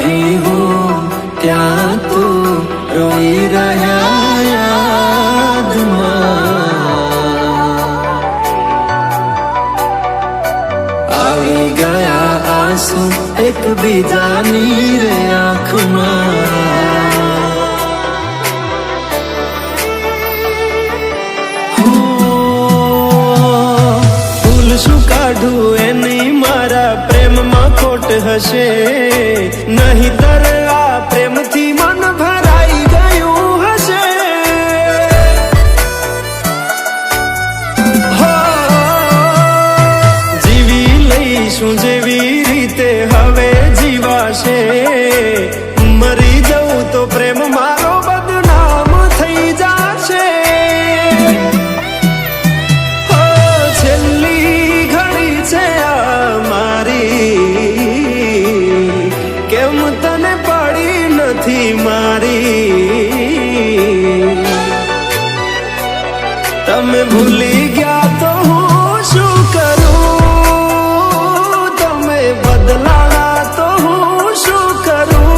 नहीं हूँ त्या तू रोई रहा याद આવી ગયા આંસુ એક બીજાની રે આંખમાં શું કાઢું એની મારા પ્રેમમાં ખોટ હશે નહીતર આ પ્રેમથી મન ભરાઈ ગયું હશે જીવી લઈશું જેવી રીતે હવે જીવાશે મરી જવું તો પ્રેમ મારો બદનામ થઈ જશે કેમ તને પડી નથી મારી તમે ભૂલી ગયા તો હું શું કરું તમે બદલાણા તો હું શું કરું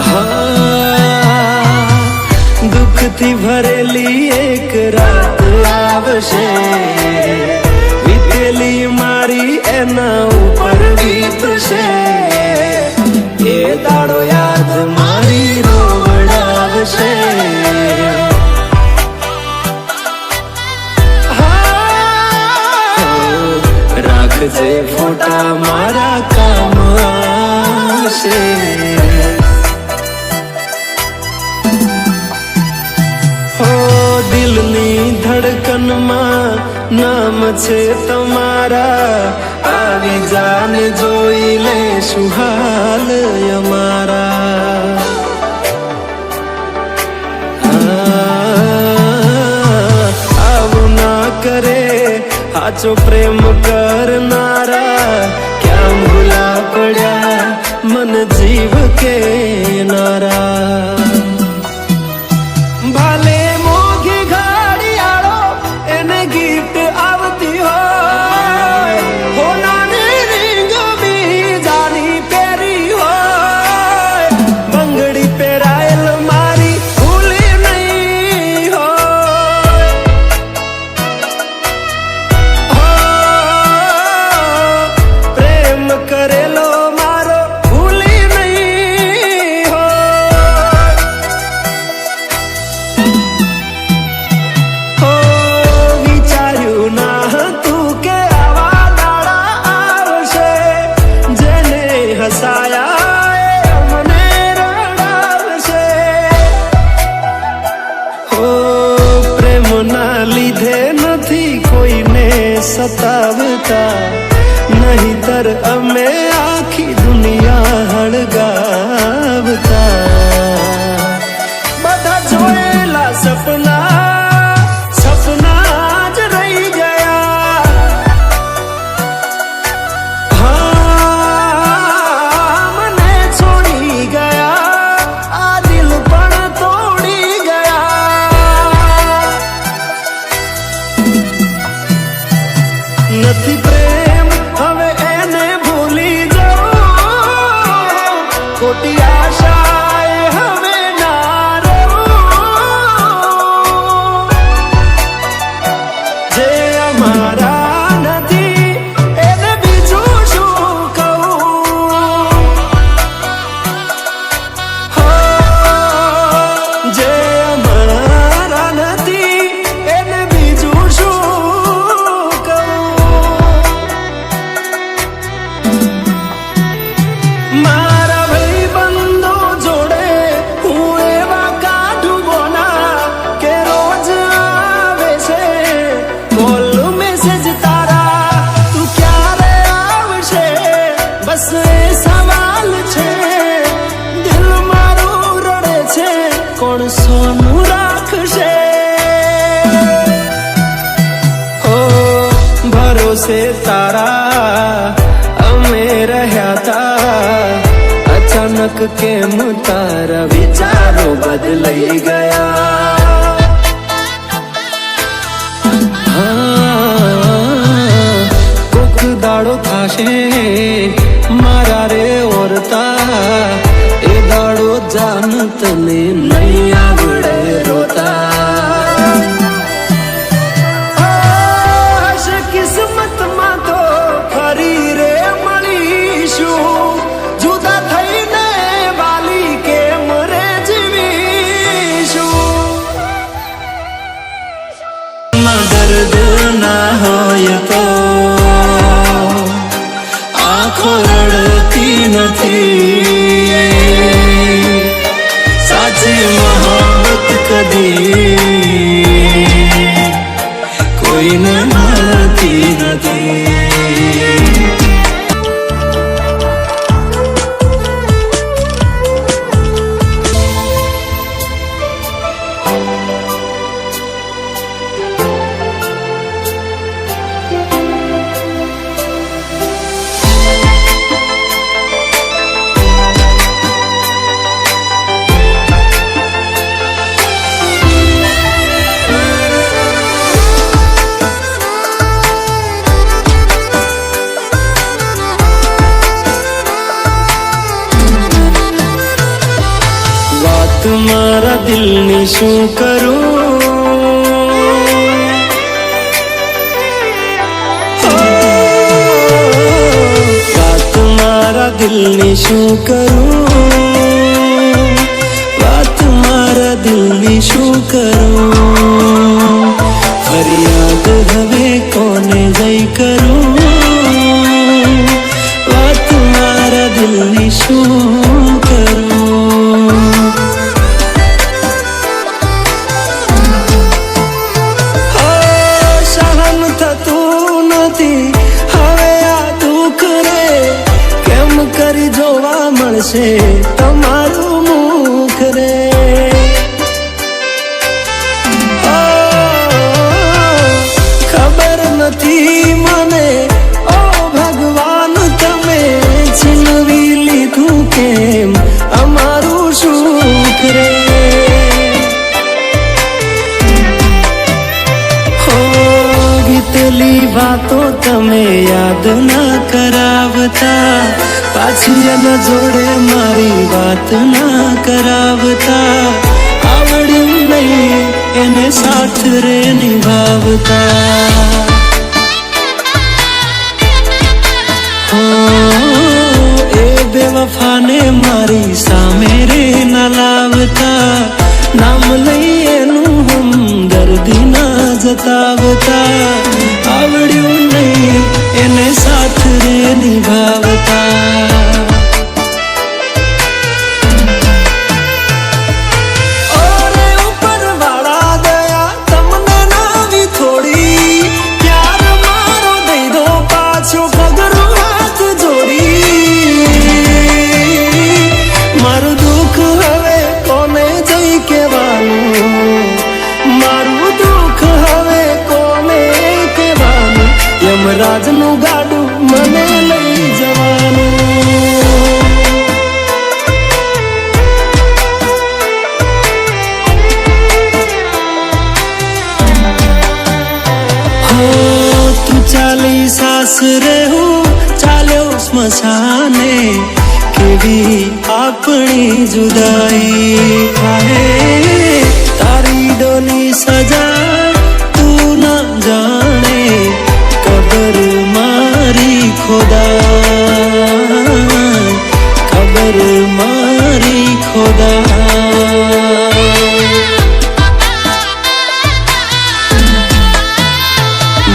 હા દુઃખથી ભરેલી એક રાત આવશે મારી એના ઉપર વીતશે એ દાડો યાદ મારી રોવડાવશે રાખજે ફોટા મારા કામ આવશે દિલની ધડકનમાં નામ છે તમારા આવી જાને જોઈ લે સુહાલ અમારા આવું ના કરે સાચો પ્રેમ કરનારા ક્યાં ભૂલા પડ્યા મન જીવ કે નારા ભાલે મોઘી ગાડી આળો એને ગિફ્ટ આવતી હોય હોનાની રીંગ બીજાની પહેરી હોય બંગડી પહેરાયેલ મારી ભૂલી નહીં હોય પ્રેમ કરેલો મારો ભૂલી નહીં વિચાર્યું ના હતું કે આવા દાડા આવશે જેને હસાયા મને રડાવશે પ્રેમના લીધે નથી કોઈને સતાવતા નહીતર અમે આખી દુનિયા હળગાવતા બધા જોયેલા સપના જ રહી ગયા હા મને છોડી ગયા આ દિલ પણ તોડી ગયા નથી પ્રેમ હવે એને ભૂલી જાઓ ખોટી આશાએ હવે ના રહું જે અમારા નથી એને બીજું શું કહું જે અમારા નથી એને બીજું શું મારા ભાઈબંધો જોડે હું એવા કાઢું બોના કે રોજ આવે છે કોલ મેસેજ તારા તું ક્યારે આવશે બસ એ સવાલ છે દિલ મારું રડે છે કોણ સોનું રાખશે ભરોસે તારા અમે રહ્યા તા અચાનક કેમ તારા વિચારો બદલાઈ ગયા કોક દાડો થાશે મારા રે ઓરતા, એ દાડો જાન તને નહીં આવડે રોતા. હશે કિસ્મતમાં તો ફરી રે મળીશું, જુદા થઈને વાલી કેમ રે જીવીશું. દર્દ ના હોય તો આંખો રડતી નથી, સાચી મોહબ્બત કદી કોઈને મળતી નથી. તમારા દિલની શું કરું, વાત મારા દિલની શું કરું, વાત મારા દિલની શું કરું. ફરિયાદ હવે કોને જઈ કરું, વાત મારા દિલની શું કરું. મળશે તમારું મુખ રે, ખબર નથી મને ઓ ભગવાન તમે છીનવી લીધું કેમ અમારું સુખ રે. હો વીતેલી વાતો તમે યાદ ના કરાવતા, પાછી એના જોડે મારી વાત ના કરાવતા, આવડ્યું નહીં એને સાથ રે નિભાવતા. એ બેવફાને મારી સામે રે ના લાવતા, નામ લઈ એનું હમદર્દી ના જતાવતા, આવડ્યું નહીં એને સાથ રે નિભાવતા. યમરાજનું ગાડું મને લઈ જવાનું, હો તું ચાલી સાસરે હું ચાલ્યો સ્મશાને, કેવી આપણી જુદાઈ થાય, તારી ડોલી સજા તું ના જાણે, કબર મારી ખોદા, કબર મારી ખોદા.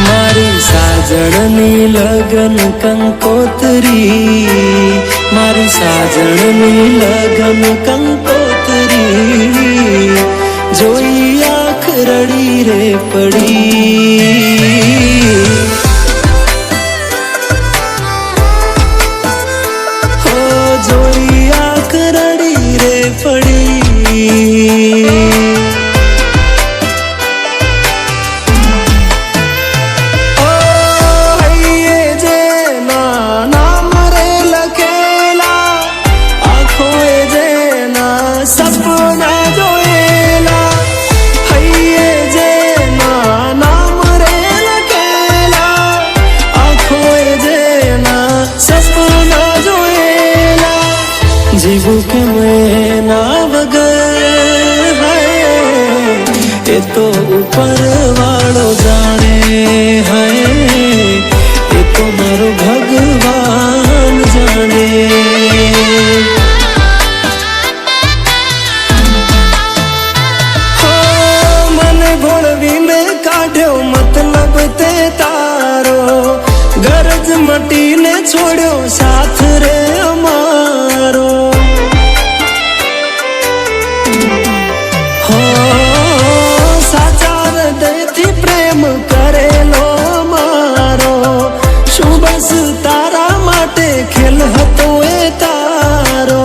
મારી સાજણની લગન કંકોત્રી, મારી સાજણની લગન કંકોત્રી, જોઈ આંખ રડી રે પડી. જોઈ આંખ રડી રે પડી. ઓ હૈયે જેના નામ રે લખેલા, આંખોએ જેના સપના જોયેલા, હૈયે જેના નામ રે જીવું કે મેના વગર હૈ એ તો ઉપર વાળો જાણે હૈ એ તો મારો ભગવાન જાણે મને ભોળવીને કાઢ્યો મતલબ તે તારો ગરજ મટીને છોડ્યો સાથ રે અમારો હો સાચા હૃદયથી પ્રેમ કરેલો મારો શું બસ તારા માટે ખેલ હતો એ તારો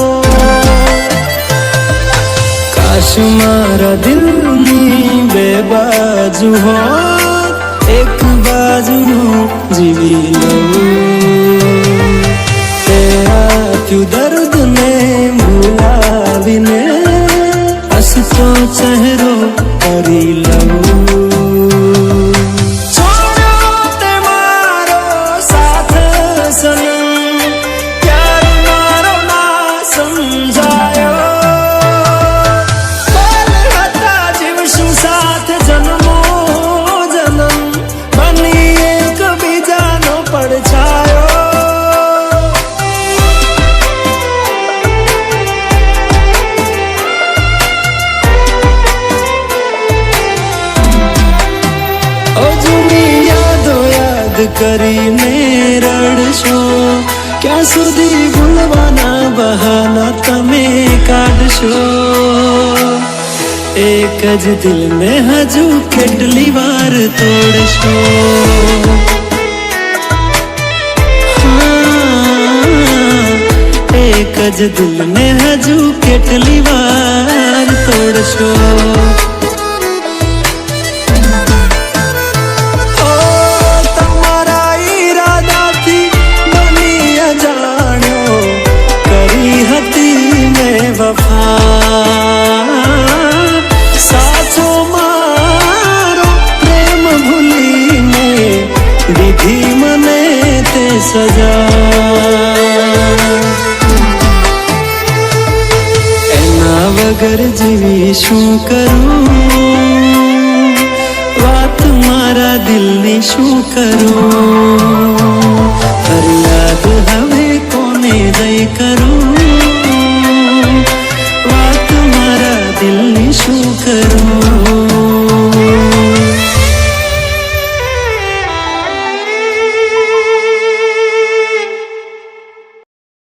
કાશ મારા દિલની બે બાજુ હોત એક બાજુનું જીવી લઉં તે આપ્યું દર્દને ભૂલાવીને હસતો ચહેરો કરી લઉં છોડ્યો તે મારો સાથ સનમ પ્યાર મારો ના સમજાયો પલ હતા જીવશું સાથ જન્મો જન્મ બની એક બીજાનો પડછાયો જૂની યાદો યાદ કરીને રડશો ક્યાં સુધી ભૂલવાના બહાના તમે કાઢશો એક જ દિલને હજુ કેટલી વાર તોડશો એક જ દિલને હજુ કેટલી વાર તોડશો સાચો મારો પ્રેમ ભૂલીને દીધી મને તે સજા એના વગર જીવી શું કરું વાત મારા દિલની શું કરું ફરિયાદ